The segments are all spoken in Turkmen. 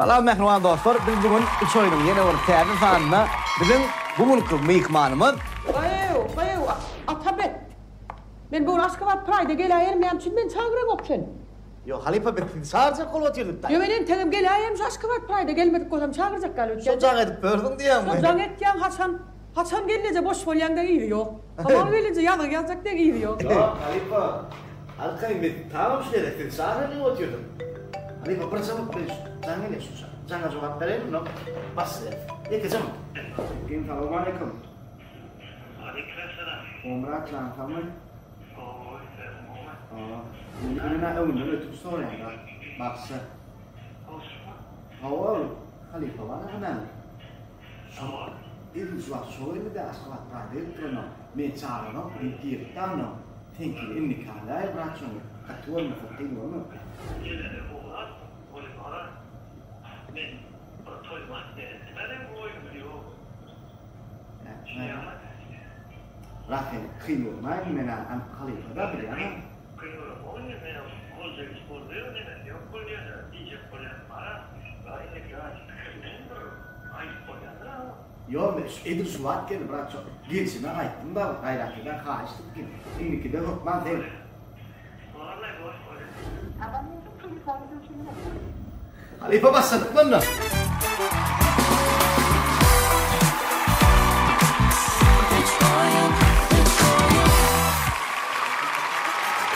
Salam mehriban dostlar. Biz bugün üç oyunun yeni bir täze sanına bizim bugünkü mehmanımız Bayu, Atabek. Men bu Aşgabat Pray'da gelaýärmem üçin men çağıran opşen. Yo Halipa bir sarca kol otyrdyk da. Yo men tegim gelaýärm şu Aşgabat Pray'da gelmedik bolsam çağırjak galy üçin. Şojaň edip bördüň diýäm. Şojaň etýän haçan gelýär boş bolýanda ýeri ýok. Ama gelýär ýaga ýazak da ýeri ýok. Yo Halipa. Alkayım ben tamam şerektin sarca otyrdyk. Halipa bir sabah bir jangy ne şuşa. Janga jogap berelim no. Basle. Ekecem. Assalamualaikum. Umrah lan tamam. Ini nak undang itu sore ya, baksa. Awal kali kawan mana? Itu suatu sore itu dah sekolah pradel terus mecara no, bintir tanah, tinggi ini kalai beracun, katuan penting mana? Rakyat kilo mana mana an kali pada beriana. Yo, itu suat kan beracun. Gilsina aytdım da gayratıdan kaçtık ki. İndiki de hukman değil. Halifa basadık mı?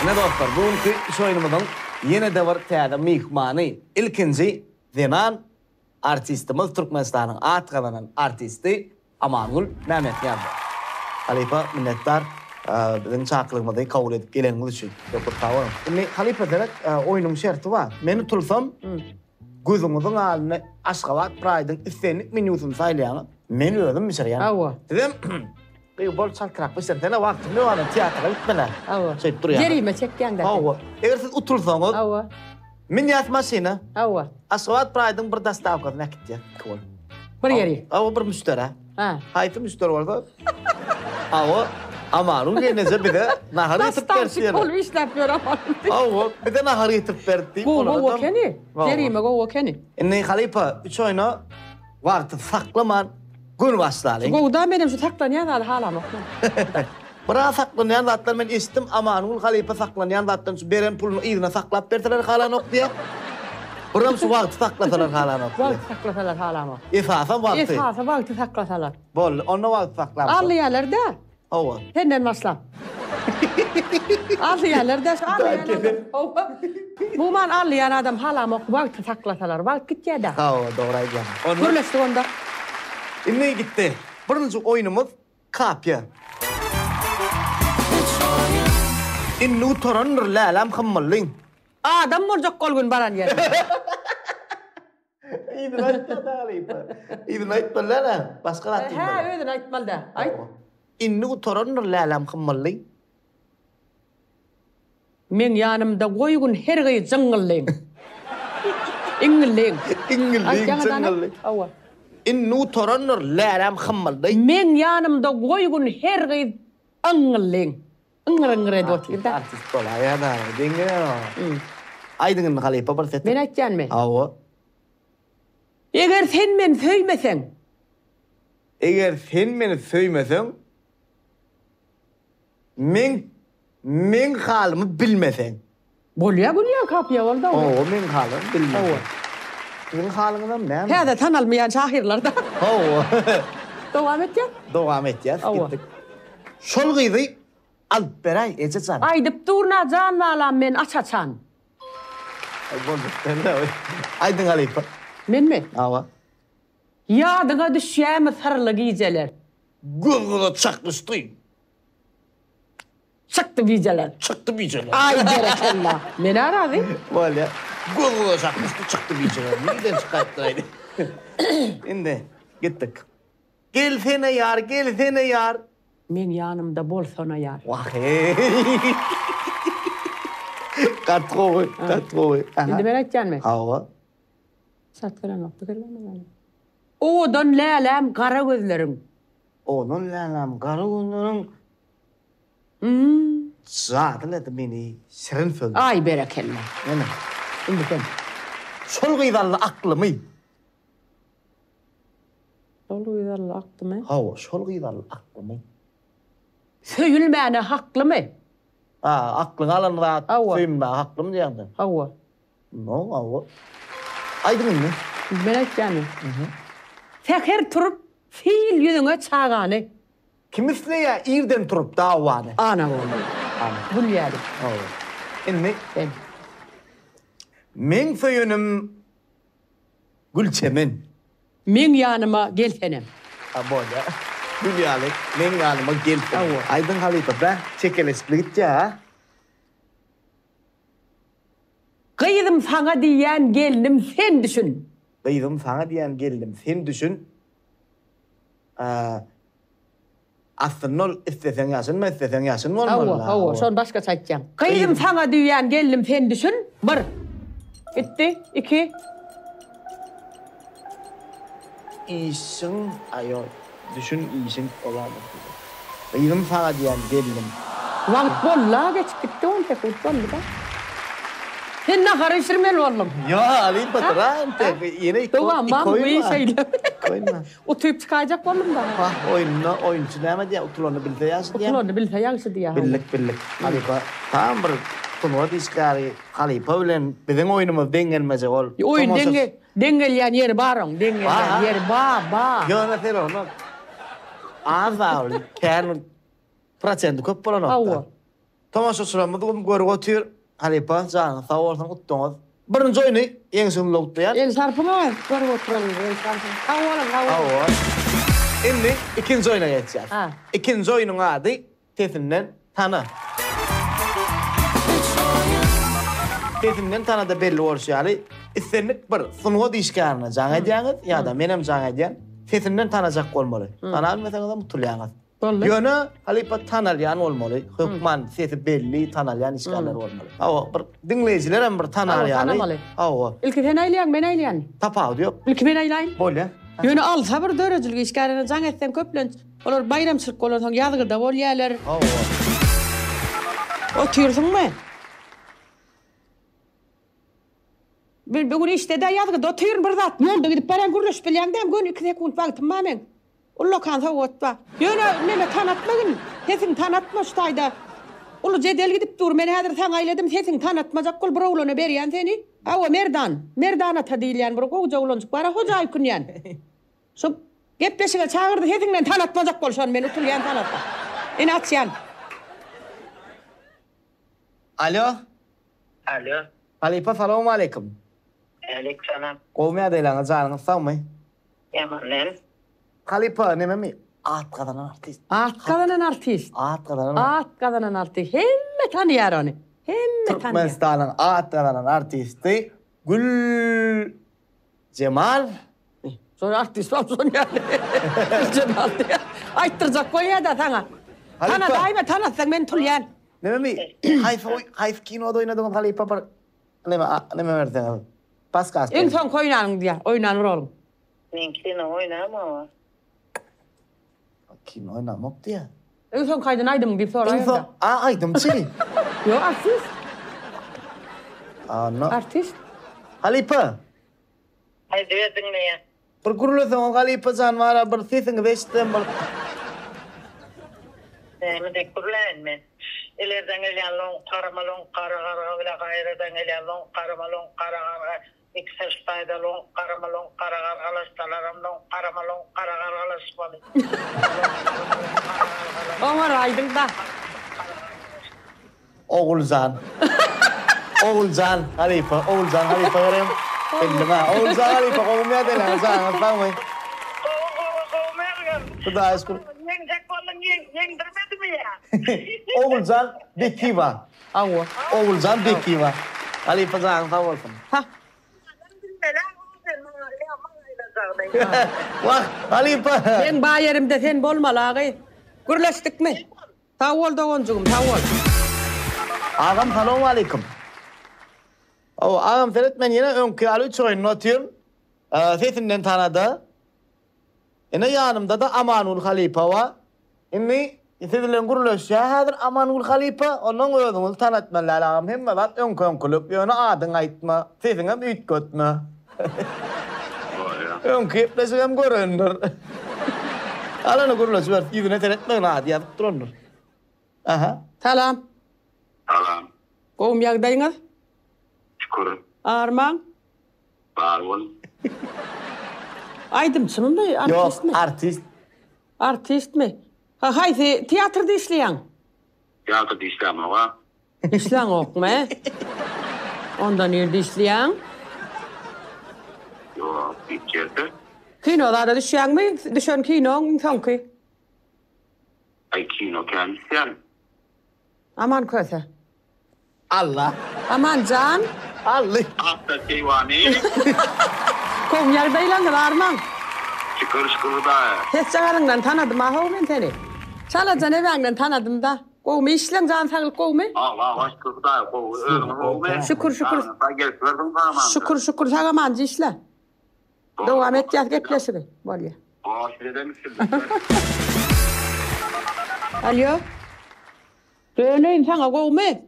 Ne dostlar, bugünkü iş oyunumuzun yeni devir täze mehmanı ilkinci zaman artistimiz Türkmenistan'ın atqalanan artisti Amanul Mehmet Yardı. Halifa minnettar bizim çağrılığımızı kabul edip geleniz için. Şimdi Halifa demek oyunun şerti var. Meni tulsam gözümüzün haline Aşgabat Pray'dın istenlik menüsünü saylayanı. Meni öldüm misal yani. Awa. Dedim bir bol çalkırak bir sene vaktim ne var tiyatra gitmene. Awa. Şey duruyor. Jerime çekýän da. Awa. Eğer siz otursanız Awa. min yatmasına Awa. Aşgabat Pray'dın bir dastavkasına gitdi. Kol. Bir yeri. Awa bir müşteri. Ha. Haytı müşteri orada. Awa Amanun geneze bir de nahar yetip Nasıl kol verdi. işläpýär ama. Awa bir de nahar yetip verdi. Go keni. Jerime go keni. Inni Halipa üç oyunu vardı saklaman gün başlayın. Go da benim şu taklanýan halam yok. Bırak saklanayan zatlar ben istim Amanul Halipa saklanayan zatlar şu beren pulunu iyine saklap berdiler hala nok diye. Bırak şu vakti saklasalar hala nok diye. Vakt saklasalar halam yok. İsasa vakti. Esasa vakti saklasalar. Bol, onu vakti saklap. Alýarlar da. Ova. Senden maslam. Alýarlar da, alýarlar. Bu man alýan adam halam yok. Vakti saklasalar, vakt gitýär da. Ova, doğru aygan. Onu Görleşdik onda. inni gitti. Birinci oyunumuz kapya. İnnu toranır lalam khammallin. Adam morjak golgun baran yer. İdin aytma Halipa. İdin aytma lala. Başka atayım. Ha, öýden aýtmalda. Aýt. İnnu toranır lalam khammallin. Men yanımda goýgun her gyy jıngyllyň. İngilliň. İngilliň jıngyllyň. Awa. İnnu toranır lalam khammallin. Men yanımda goýgun her gyy ıngyllyň. Ingir dotýar. Artist bola ya da. Denge. Aydın Halipa bir set. Men aýtjanmy? Awa. Eger sen men söýmeseň, Eğer sen meni söýmeseň, men halymı bilmeseň. bolýar bolýar kapýa bolda. Oo, men halymı bilmeseň. Senin halyňdan näme? Häze tanalmaýan şahirlarda. Oo. Dowam etýär. Dowam etýäs. Awa. Gittik. Şol gyzy alyp beräý ejeçan. Aýdyp durna jan alam men açaçan. Aydın Halipa. Menmi? Awa. Ýadyňa düşýärmi sarly gijeler. Gözüne çakmıştı. Çaktı gijeler. Çıktı biçeler. Ay berekella. Men arazy. Böyle. Gözüne çakmıştı çıktı biçeler. Nereden çıkarttı? Şimdi gittik. Gelsene yar, gelsene yar. Men yanımda bolsana ýar. Vah hey. Katro. Indi men aýtjanmy? Awa. Satgyran okdy gelmedi. Odan läläm gara gözlerim. Onun lanam garı günlerin zaten beni şirin söyledi. Ay berekella. Yani. Indi sen. Sol gıydalı aklımı Dolu güzel aklıma. Hawa şol gyzal aklymy. Söyülmene haklı mı? Aklyň alan rahat Hawa. söýünme haklym diýäňdir. Hava. No, hawa. Aýdyň indi. Ben yani. Teker turup fiil yüzüne çağanı. Kim isleýär irden turup dawany? Ana oğlum. Ana. Bul yani. Hawa. Indi Ben. men söýünim Gülçemen. Men yanıma gelsenem. Bola. Gülýalyk men ýanyma gelip. Hawa. Aýdyň halypa çekeleslik gitja. Kıydım sana diyen gelinim sen düşün. Beýdym saňa diýen geldim. Sen düşün. Aslynol istesen ýaşyn, istesen ýaşyn bolmaly. Hava. Son başka saçacağım. Kıydım sana diyen gelinim sen düşün. 1. Bitti. 2. İşin ayo düşün işin olamadı. Beýdym saňa diýen geldim. Vakit bolla geçip gitti on tek utlandı da. Sen ne karıştırmel oğlum. Ya Ali Batra ente yine Doğan ben bu iyi şeyle. Koyma. O tüp çıkacak oğlum da. Ah oyuncu näme diye utulanı bilse ýaşy diýen. Ulan bilse yansı diye. Billik. Halipa tam bir turnuva diskari Halipa bilen biziň oýnumyz deňelmese ol. Oyun dengeleyen yeri barın. Dengeleyen yeri ba. Yo mesela onu. Azal kern procent köp bolan Hawa. nokta. Tomaşa suramyz görüp otur. Halipa janyň sag bolsaň utdoňyz. Birinji oýny eň soňra utlaýar. El sarpına görüp oturalım. El sarpına. Hava. Hawa. Indi ikinji oýna geçýär. Ha. İkinji oýnyň ady tesinden tana. Tesinden tana da belli bolýar. Isenlik bir sunuwa diýişkärine jaň edýäňiz ýa-da menem jaň edýän tesinden tanajak bolmaly. Tanal mesela da mutulýaňyz. Bolly. Ýöne halipa tanalýan bolmaly. Hukman sesi belli tanalýan işgärler bolmaly. Hawa bir dinleýijiler hem bir tanalýan. tanamaly. Hawa. İlki sen aylayan ben aylayan. Tapaw diýip İlki ben aylayan. bolýar. Yönü al sabır döröcülük işgärine jaň etsen köplen. Olar bayramçylyk bolan soň ýazgyda bolýarlar. Hawa. Otursunmu? Bugün işte de yazgıda oturun bir zat. Yolda gidip baren gürleşip bilýäňdem gün 2 sekund vaktim mamen. Ulla kansa otba. Yöne neme tanatmagın. Sesin tanatma şutayda. Ulu jedel gidip dur. Men häzir saň aýladym sesin tanatmajak bol bir oglana berýän seni. Awa merdan. Merdana ta diýilýän bir goja oglanjyk bara hoja aýkynýan. Şo gepleşige çağırdy sesinden tanatmajak bolşan men utulýan tanatma. En atsyan. Alo. Alo. Halipa salamu aleykum. Aleykümselam. Gowmy adaylaňyz janyňyz sagmy? Yamanlar. Halipa nememi? At kadanan artist. At kazanan artist. At kadanan. At kazanan artist. Hemme tanıyar onu. Hemme tanıyar. Türkmenistan'ın at kadanan artisti Gül Cemal. Sonra artist olsun yani. Cemal diye. Ayttıracak koyuyor da sana. Halipa. Sana daima tanıtsan ben tulyan. Nememi? Hayf kinoda oynadyň Halipa bir neme berdiň? Paskas. En son koyunanın diye. Oynanır oğlum. Minkini oynama. Kino oynamak diye. En son kaydın aydım deyip sonra. Info. Aydımçı. Yok artist. No. Artist. Halipa. Haydi dinle ya. Bir gurulasyň Halipa jan wara bir sesiň beşden bir. Men de kurlan men. Ilerden gelen long karamalong karagara ile gayreden gelen long karamalong karagara. İkser spayda long karamalong karagara alastalarım long karamalong karagara alasmalı. Ona aydın da. Oğulcan. Halipa görem. Elma. Oğulcan Halipa gowmy adaylaňyz janyňyz sagmy? Kuda aşkın. Yengdirmedi mi ya? Oğulcan Bekiva. Awa. Oğulcan Bekiva. Halipa janyňyz sag bolsun. Ha. Wah, Halipa. Ben bayerimde sen bolmaly agay. Gürleşdik mi? Sağ ol dogonjugum, sağ ol. Agam salamu aleykum. Agam seretmen yine önkü alı çoyun notuyum. Sesinden tanıdı. Yine yanımda da Amanul Halipa var. Inni sizinle gürleşe hadir Amanul Halipa. Onun özünüzü tanıtmalar agam. Hemme bat önkülük. Yine adın aytma. Sesine büyük götme. Önkü yapleşigem görünür. Alana gurulaş ver. Yüzüne teretmeyin hadi yatıp durundur. Aha. Salam. Salam. Qoğum ýagdaýyňyz? Şükür. Arman? Bar bol. Aydymçymymy, artistmi? Yok, artist. Artistmi? Ha, haýsy teatrda işleýän? Teatr işlem hava. İşleň okmy? Onda nerede işleýän? Yok, bitçerdi. Kinolarda düşýänmi? Düşen kinoň soňky. Ay kino kendisi yani. Aman köse. Allah. Aman can. Allah. Hafta keyvani. Qoğum ýagdaýlaryň Arman. Şükür da. Hiç çagarından tanıdım aho men seni. Çalacan eväňden tanıdım da. Qoğum işleň jan saglyk qoğumy? Allah şükür da. Bu ölüm. Şükür, şükür. Da gelip verdim tamam. Şükür sagamanjy işle. Dowam etýär gepleşigi. Bolýar. Aa, size demiştim. Alo. Döneýin saňa qoğumy.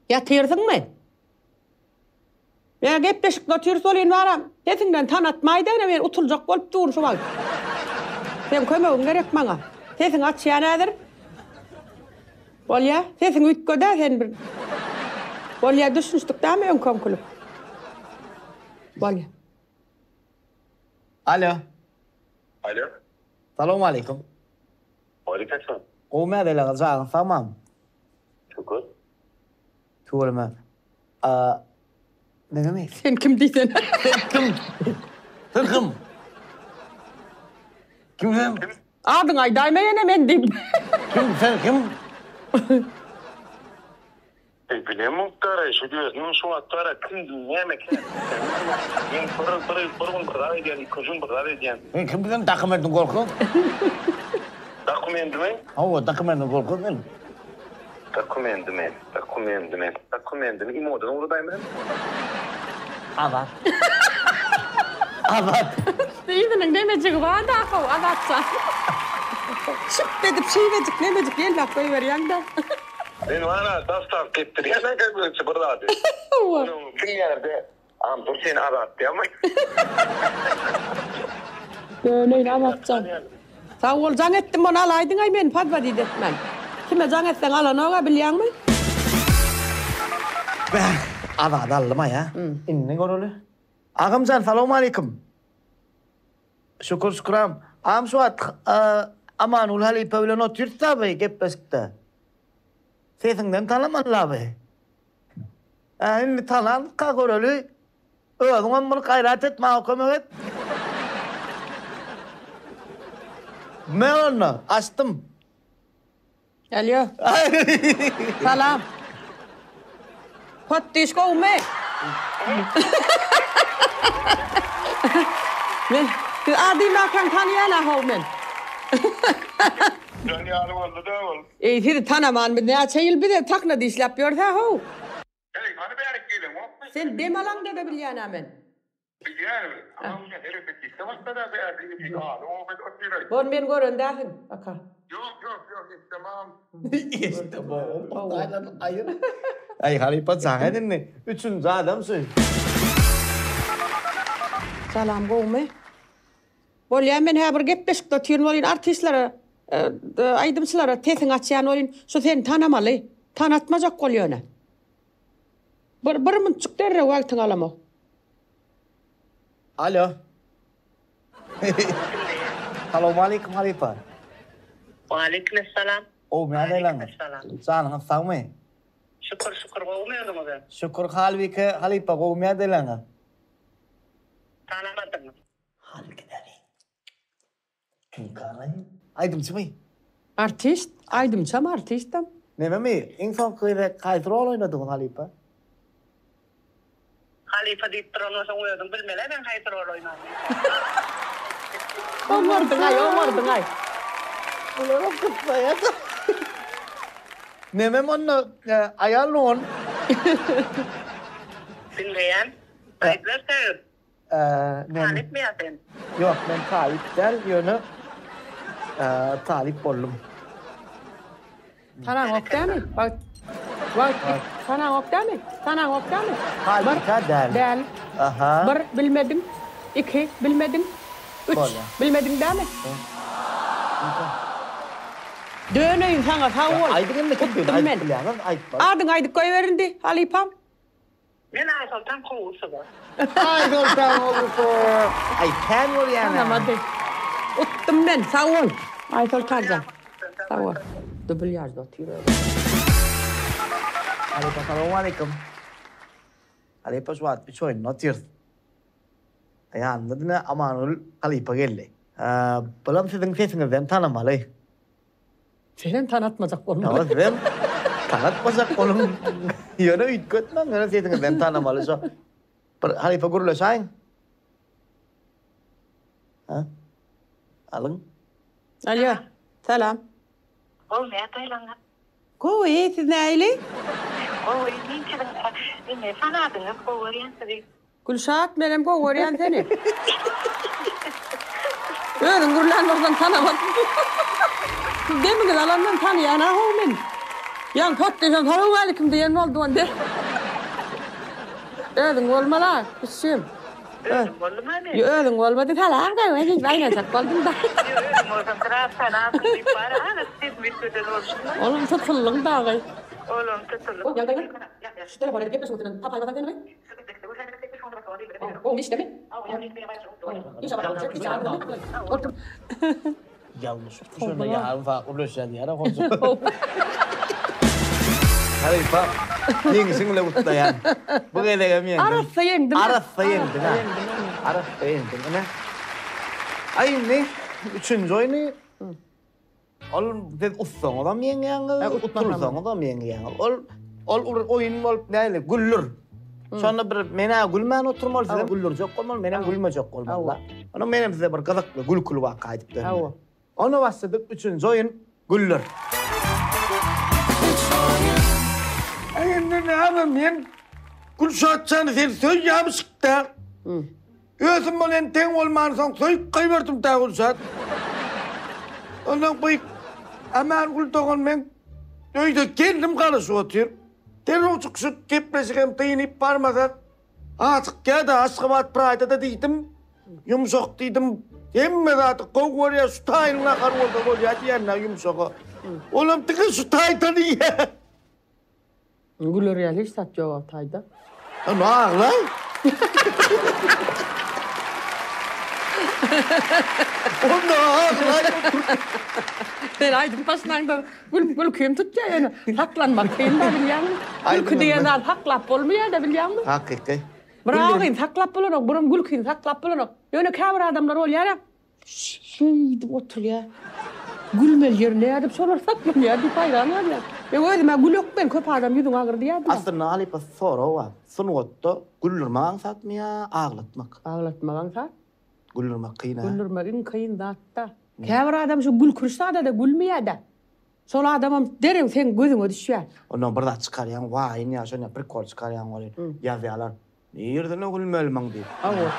Ýatyrsyňmy? Ya gepleşik notyrs bolýan baram. Sesiňden tanatmaýdan men utuljak bolup dur şu wagt. Sen kömegiň gerek maňa. Sesiň açýan häzir. Bolýar, sesiň ütgöde sen bir. Bolýar düşünýärdi ön komkulyp. Bolýar. Alo. Alo. Salamu alaikum. Aleykümselam. Qoğum ýagdaýlaryň jagyň tamam. Şükür. Tuğrama. Ne demek? Sen kim diýsen? Kim? Kim? Kim sen? Adyň aýdaýmaýan men diýip. Kim sen kim? Bilem muhtar, şu diyorsun, şu atlara kim yemek. Ben pırıl bırlar ediyen, kuzun bırlar ediyen. Kim bilen takım edin korku? Dokumentu men? Hava takım edin korku ben. Dokumentu men. İmodan oradayım ben. Azat. Azat. Diýdiň demejigi bar da haw azatsa. Şıp edip şiwejik nemejik ýellap goýberýän da. Ben bana dastak getirýän näme bırlar. Onun filmlerde ampur sen azat ama. Döneýin azatsa. Sağ ol, jaň etdim onu alaýdyň ay men padwa diýdetmen. Kime jaň etsen alanaga bilýärmi? Azat alma ya. İnne görülü. Ağamcan salamu alaikum. Şükram. Ağam suat amanul halipe bilen otursa be gepleşikde. Sesinden tanımanlar be. Inni tanan ka görülü. Özüňem bunu gayrat etme kömek et. Men onu açtım. Alo. Salam. Hottiş qoğumy. Men ady makan tanýan aho men. Yani alamadı da ol. Sizi tanaman bir näçe ýyl bir de taknada işläp ýörse ho. Hey, hani beýan gelin o. Sen demalaň da bilýän men. Yani ama bu herif istemezse de beýan diýdi. O ben oturay. Bon men görendäsin. Aka. Yok istemem. İşte bu. Ayır. Ay halipe jaň edin. Üçüncü adamsın. Salam qoğumy. Bolýar men häzir gepleşik dotýan bolýan artistlara, aýdymçylara tesiň açýan bolýan, şo seni tanamaly, tanatmajak bolýan. Bir munçuk derre wagtyň alamak. Alo. Salamu alaikum halipe. Aleykümselam. O me adelan. Jaňyň sagmy? Şükür bolmaýarmy ben? Şükür halbike halipe o me adelan. Tanamadyň. Halbike deri. Kim karay? Aydımçı mı? Artist, aydymçam artistam. Neme mi? İnsan kıyla kaydır rol oynadın halipe. Halife diýip duran olsa oýadym bilmele ben haýyr rol oýnadym. Omurdyň ay. Ulan kısa ya. Neme onu ayarlığın. Bilmeýän. Aýdlar sen. Talip mi ýasen? Yok ben talip der yönü talip oldum. Tanan okdamy? Bak. Tanan okdamy? Halika der. Däl. Aha. Bir bilmedim. 2 bilmedim. 3 Bolýar. bilmedim dämi? Döneyim sana sağ ol. Aydın ne kadar Uttum men. Aytma. Adın aydık koyuverindi Halipam. Men Aysaltan kovusu var. Aydın tamam olursa. Ay ten ol yani. Anlamadı. Uttum men sağ ol. Aysel Tarcan. Sağ ol. Duble yazdı atıyor. Assalamualaikum. Halipa suat biçoy notir. Ya anladın amanul halipa geldi. Balam sizin ben tanımalı. Senin tanıtmayacak olmalı. Tamam ben tanıtmasak onun yöne ütkötmen yöne sizin ben tanımalı. So halipa gurula sayın. Ha? Alın. Alo. Selam. O ne Tayland'a? Koy siz neyli? O ne kadar ne sanadınız kovariyan tabii. Gülşat benim koyuyoryan seni. Öğren gurlanmadan tanımadım. Demin ki alandan tanıyan ha men. Yan patlıcan Assalamualaikum diyen oldu onda. Öğren olmalı. Kışım. Oldu mu ne? Öğren olmadı. Talan da öyle aynen saklandım da. Mosan taraf sana bir para nasip bitmeden olsun. Oğlum tutulun da gay. Oğlum tutulun. Ya gay. Şu telefonu edip yapıyorsun. Papay papay değil mi? O işte mi? İnşallah çok güzel. Otur. Yanlış. Şöyle yarın falan ulaşan yara konuşuyor. Halipa. Yengisin le utta yani. Bu kadar yemeyen. Arasa yendim. Arasa yendin ha. Arasa yendin ne? Ay ne? Üçüncü oyunu. Ol dedi ussan adam yengen. Uttursan adam yengen. Ol oyun ol neyle güllür. Sonra bir mena gülmen oturmalı size güllür çok olmalı. Mena gülme çok olmalı. Onu benim size bir kazaklı gül kulü vaka edip de. Onu başladık üçüncü oyun güllür. Aynen ne yapayım ben? Gülşatçanı sen söz yapışık da. Özüm olan ten olmansan söz kayberdim da Gülşat. Ondan bu aman gül doğan ben öyle kendim karışı otur. Terör çıkışık kepreşikem tıyınıp parmadan. Artık geldi aşkıvat prayda da deydim. Yumuşak deydim. Emme de artık koğuk var ya şu tayınla karı oldu ya diyenler yumuşak. Oğlum tıkı şu tayda diye. Gülür ya hiç sat cevap tayda. Ne ağlar? O ne ağlar? Ben aydın başından gül kıyım tut ya yani. Haklanmak kıyım da biliyor musun? Gül kıyım da haklap olmuyor da biliyor musun? Hakikaten. Bravo kıyım haklap bulunok. Buram gül kıyım haklap bulunok. Yöne kamera adamlar ol ya. Şeydi otur ya. Gülmel yerine yadıp sorar saklan ya. Bir payran var ya. Ben özüme gül yok ben köp adam yüzün ağır diye. Aslında Halipa soru var. Sunuotta güldürmeğin satmaya ağlatmak. Ağlatmadan sa. Güldürmek kıyın ha. Güldürmeğin kıyın zatta. Kamera adam şu gül kuruşta da gülmeye de. Sol adamım derim sen gözüme düşüyor. Ondan bir daha çıkaryan vay ya şöyle bir kol çıkaryan var. Yazıyorlar. Nereden gülmelmeng diye.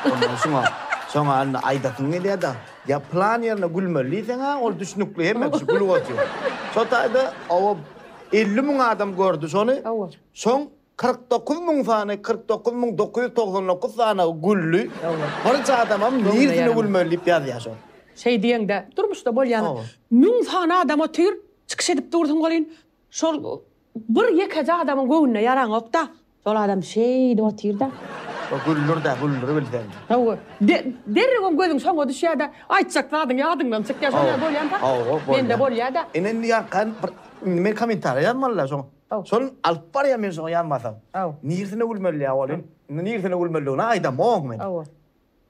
Ondan sonra aydatın ne diye da. Ya plan yerine gülmeli sen ol düşünüklü hemen şu gülü atıyor. Sonra da o 50 adam gördü sonu. Son 49.000 tane 49.999 tane güllü. Barca adamım nereden gülmeli yazıyor son. Şey diyen de durmuş da bol yani. Mün tane adam otur çıkış edip durdun kalın. Sol bir yekaca adamın göğününe yaran yok da. Sol adam şey de otur da. O güllür bilsen. Hava. Derin gözün sonra düşüyor da. Aytacak zadın ya adından çık ya sonra bol yan da. Ben de bol ya da. Enen ya kan men komentar yazmalılar son. Son alpar ya men son yazmasam. Nereden gülmeli ya oğlum? Nereden gülmeli ona ayda moğ men.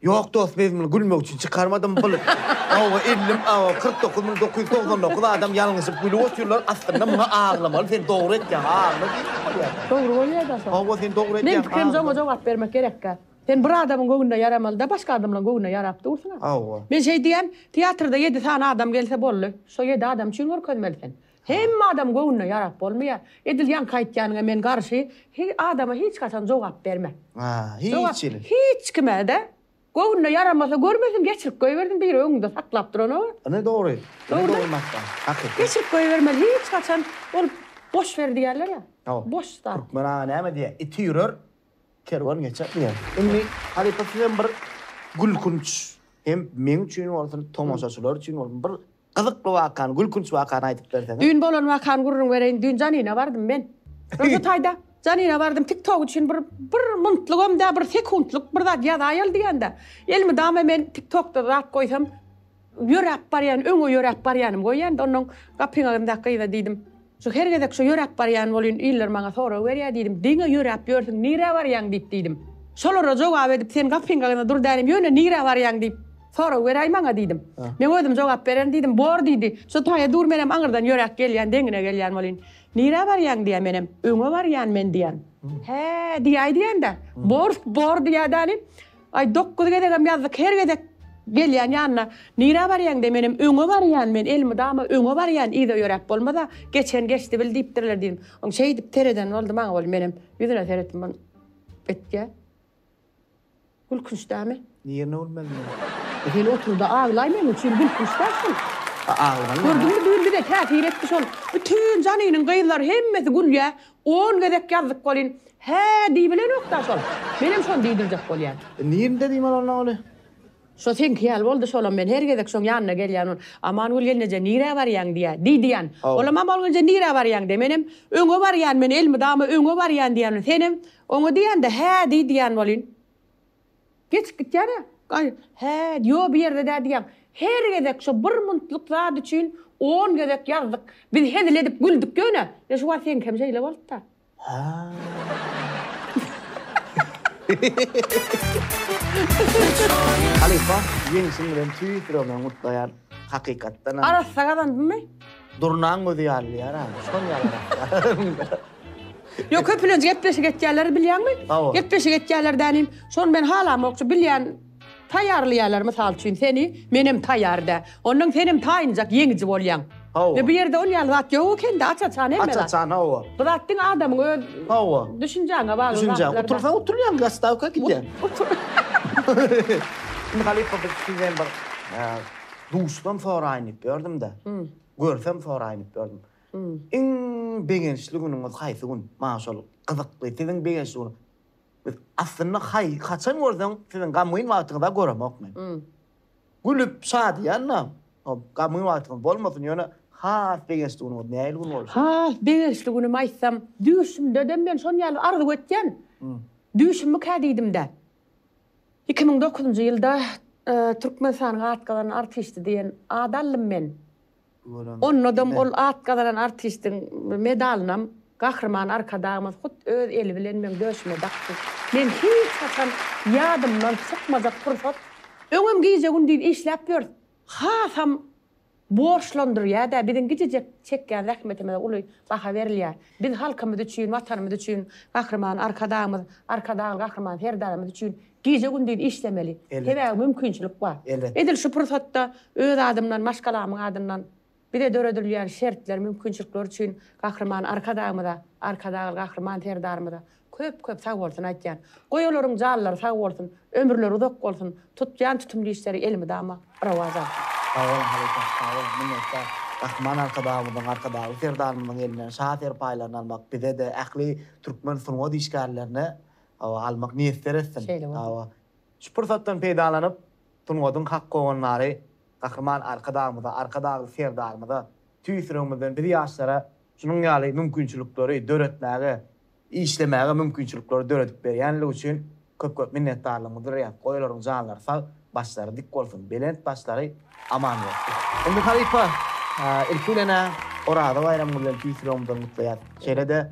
Yok dost benim gülmek için çıkarmadım bunu. Ama elim 49.999 adam yalnız gülü oturuyorlar aslında buna ağlamalı. Sen doğru et ya ağlama. Doğru ol ya da son. Ama sen doğru et ya. Ben fikrim sana cevap vermek gerek ki. Sen bir adamın göğününe yaramalı da başka adamın göğününe yarap dursun. Ben şey diyen tiyatroda 7 tane adam gelse bollu. So 7 adam için görmelisin. Hem adam göğününe yarap olmuyor. Edilgen kayıt yanına men karşı adama hiç kaçan cevap verme. Hiç kime de. Göğününe yaramasa görmesin geçirip koyuverdin bir önünde saklap dur onu. Ne doğru. Doğru olmaktan. Hakikaten. Geçirip koyuvermeli hiç kaçan olup boş ver diyorlar ya. Boş da. Türkmena ne diye itiyor. Kervan geçer diye. Şimdi Halipa'nın bir gül kunç. Hem men için olsun, tomaşaçılar için olsun bir Kızıklı wakan, gülkünç wakan aytıp bersen. Düğün bolan wakan gurrun bereyin düğün janina vardım ben. Rojatayda janina vardım TikTok için bir mintlugum da bir sekundluk bir zat ýaza ýaldy. Elmi dama men TikTokda zat koysam ýörep baryan, öňe ýörep baryanym goýan, onuň gapyňda gyýda diýdim. Şu her gedek şu ýörep baryan bolýan ýyllar maňa sora berýär diýdim. Diňe ýörep ýörsiň, nire baryan diýip diýdim. Şolara jogap edip sen gapyňda dur därim, ýöne nire baryan diýip sora berýär maňa diýdim. Men özüm jogap beren diýdim, bor diýdi. Şu taýa dur menem aňyrdan ýörek gelýän, deňine gelýän bolýan. Nire baryan diýär menem, öňe baryan men diýän. He, diýär diýende. Bor diýärden. Ay 9 gedegem ýazdyk, her gedek gelýän ýanyna nire baryan de menem öňe baryan men elmi dama öňe baryan ýa-da ýörep bolmada geçen geçdi bil diýipdirler diýdim. Oň şey diýip tereden boldy maňa bol menem ýüzüne teretdim ben betge. Gülkünçdämi? Niýe olmaly? Hele oturda ağlaymaýan üçin gülkünçdäsin. Ağlan. Gördüňmü düýünde de täsir etdi şol. Bütün janynyň gyýlary hemmesi gülýär. 10 gedek ýazdyk bolýan. He diýbilen okda şol. Menem şol diýdirjek bolýar. Niýe diýim onu? Şo sen kiyal boldy şolam men her gedek şoň ýanyna gelýän. Aman ul gelneje nire baryan diýär. Diýdiýän. Olam amal gelneje nire baryan de menem öňe baryan men elmi dama öňe baryan diýän. Senem oňa diýende he diýdiýän bolýan. Geç gitýär. He ýo bir ýerde diýär. Her gedek şo bir mintluk zat üçin 10 gedek ýazdyk. Biz hedil edip güldük göne. Ya şu var sen kim şeýle boldy da. Ha. Halifa, ýeňsiň bilen tüýdürmän mutlaýan hakykatdan. Arasa gazandymy? Durnaň özi ýalýar ha. Şol ýalar. Yo köpülen gepleşik etýärleri bilýärmi? Gepleşik etýärlerdenim. Şonu ben halam okçu bilýän taýarlaýarlar mysal üçin seni menem taýarda. Onuň senim taýynjak ýeňiji bolýan. Ne bir ýerde ol ýaly zat ýok ekende açaçan emela. Açaçan hawa. Bu zatdyň adamyň öz hawa. Düşünjäňe bagly. Düşünjäň. Oturýan gastavka gidýän. Halifa bir sizden bir duşdan sonra aýnyp gördüm de. Görsem sonra aýnyp gördüm. Iň begençli günüňiz haýsy gün? Maşallah. Gyzykly siziň begençli gün. Biz aslında kaçan görsem sizin gamyň wagtyňyzda göremek men. Gülüp şadýanna. Gamyň wagtyňyz bolmasyn ýöne has begençli gün näil gün bolsun. Ha, begençli günüm aýtsam, düşümde de men şonu ýaly arzy etýän. Düşümmi kädidim de. 2009-njy ýylda Türkmenistanyň atgalan artisti diýen adallym men. Onnodan ol atgalan artistin medalynam Gahrman arkadağımız öz eli bilen men döşme dakdy. Men hiç haçan ýadymdan çykmajak fursat. Öňüm giýje gün diýip işläp ýör. Hasam borçlandyrýar da biziň gijek çekýän rahmetime uly baha berilýär. Biz halkymyz üçin, watanymyz üçin Gahrman arkadağımız, Gahrman herdarymyz üçin giýje gün diýip işlemeli. Hebä mümkinçilik bar. Edil şu fursatda öz adamdan, maşgalamyň adamdan bir de döredilýän şertler, mümkinçilikler üçin Gahrman arkadağımyda, Gahrman herdarymyda köp sag bolsun aýtýan. Goýalaryň jallary sag bolsun, ömürleri uzak bolsun, tutýan tutumly işleri elmi dama rawazan. Sağol Halifa, sağol. Minnetler. Gahrman arkadağı, herdarymyň elinden şaher paýlaryny almak, bize de ähli türkmen sunwat işgärlerini almak niýetler etsin. Şu fursatdan peýdalanyp, sunwatyň hak gowanlary Gahrman arkadağı herdarymyda tüýsürüňizden bir ýaşlara şunun ýaly mümkinçilikleri döretmäge, işlemäge mümkinçilikleri döredip berýänligi üçin köp minnetdarlygymyzy ýa goýlaryň janlary sag, başlary dik bolsun, belent başlary aman bolsun. Endi Halifa, ilkilene orada bayram bilen tüýsürüňizden mutlaýar. Şeýle-de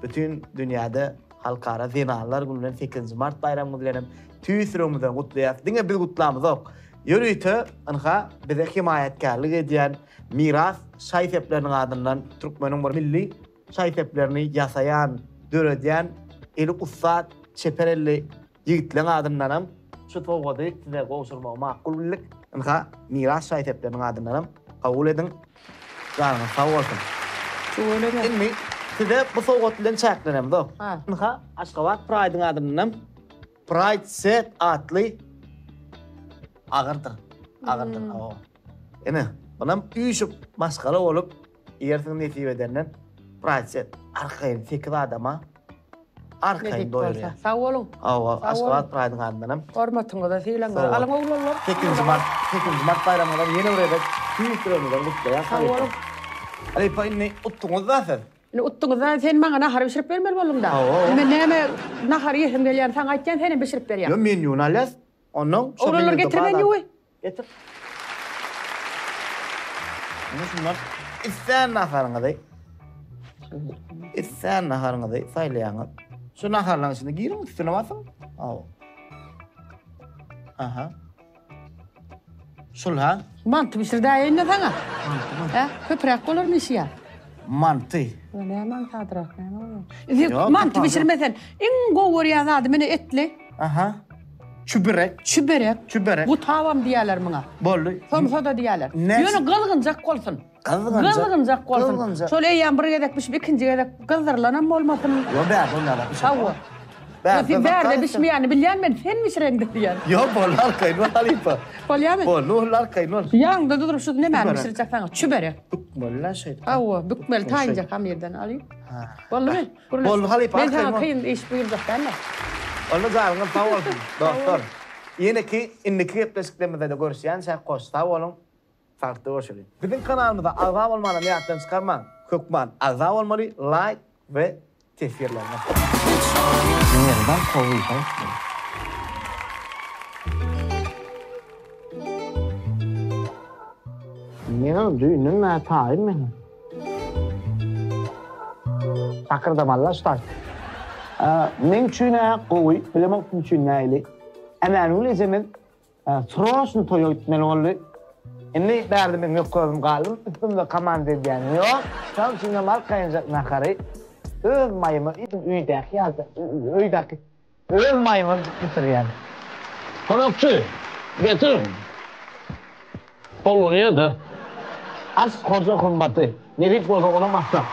bütün dünýäde halkara zenalar gününden 8 Mart bayramı bilen tüýsürüňizden mutlaýar. Diňe bir gutlamyz ok. Ýörüýte anha bize himayetkarlyk edýän miras şaýsepleriniň adyndan Türkmeniň bir milli şaýseplerini ýasaýan, döredýän eli ussat çeperelli ýigitleň adyndanam şu towgady size goşurmak makul bilik. Anha miras şaýsepleriniň adyndanam kabul edin. Ganyň sag bolsun. Şöyle size bu towgat bilen çäklenem dok. Anha Aşgabat Pride'ň adyndanam Pride Set atly ağırdır. Ene, onam üýüşüp maskara olup, ýersiň nesip edenden praset arkaýyn fikir adama arkaýyn doýrýar. Sag bolun. Aşgabat Pride'ň adyndanam. Hormatyňyza syýlanlar. Alaňa ulanlar. 8 Mart bayramynda ýene bir Büyük durumdan mutlu ya. Sağ olun. Halipa inni uttuğunuz zaten. Ne uttuğunuz da sen bana nahar pişirip vermeli bolum da. Oo. Men neme nahar yesim gelýän sen aýtjan seni pişirip berýär. Yo men yunalyas. Onun Oralar getirmen ýowy. Getir. Ana şunlar isten naharıngday. İsten naharıngday saýlaýaňyz. Şu naharlaryň içinde girin üstüne basın. Aw. Aha. Şulha. Mantı pişirdi aýynda sana. Ha, köprek bolarmy işe? Mantı. Ne mantadyrak, Yok, mantı kapalı. pişirmesen, en gowur ýa-da meni etli, Aha. Çübürek. çüberek. Bu tavam diýerler muňa. Bolly. Somsa da diýerler. Ne- Ýöne gılgınjak bolsun. Gılgınjak bolsun. Gılgınjak. Şol eýän bir gedek pişip ikinji gedek gızdyrlanan bolmasyn. Yo bär bollar bir şey. Tawa. Sen bärde pişmeýäni bilýän men sen mişireňdi diýär. Yo bollar kaynol halipa. Bolýarmy? Bollar kaynol. Ýaňda durup şu näme Çüberek. pişirecek sana? Çüberek. Bollar şey. Awa, bükmel taýınjak ham ýerden alyp. Bolmy? Bol halipa Men sana kaynol. kıyın iş buyurjak da. Onu garňa tawal. Doktor. Yine ki indiki hepleşiklemede de görüşýän sen kosta bolun. Farklı görüşelim. Bizim kanalımızda azam olmadan ýatdan çıkarman. Kökman azam olmaly, like ve tesirlerine. Nereden kovuldu? Ne düğünün ne tayin mi? Takırdamallar start. Men çüne kovuy, bilemek için neyli. Emanul zemin troşnu toyotmen oldu. Inni derdim yok koydum kaldım. Üstümde kamand edýän yok. Sen şimdi markayınca nakary. Öz mayımı üydäki yazdı. Üydäki. Öz mayımı bitirýän. Konakçı, getir. Polonya da. Az koca kumbatı. Nelik bolsa ona masraf.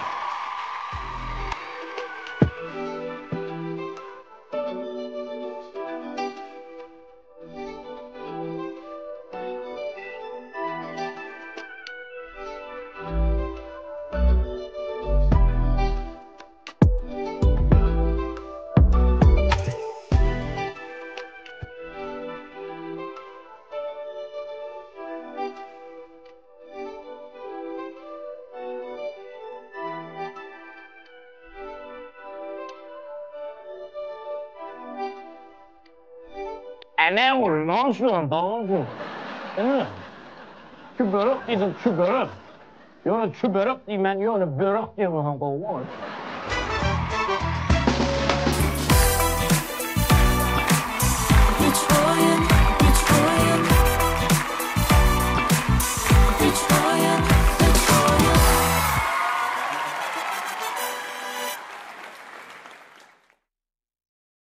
Ne olur, ne olsun, tamam mı? Değil mi? Şu börek dedim, şu börek. Yani şu börek diyeyim ben, yani börek diyeyim.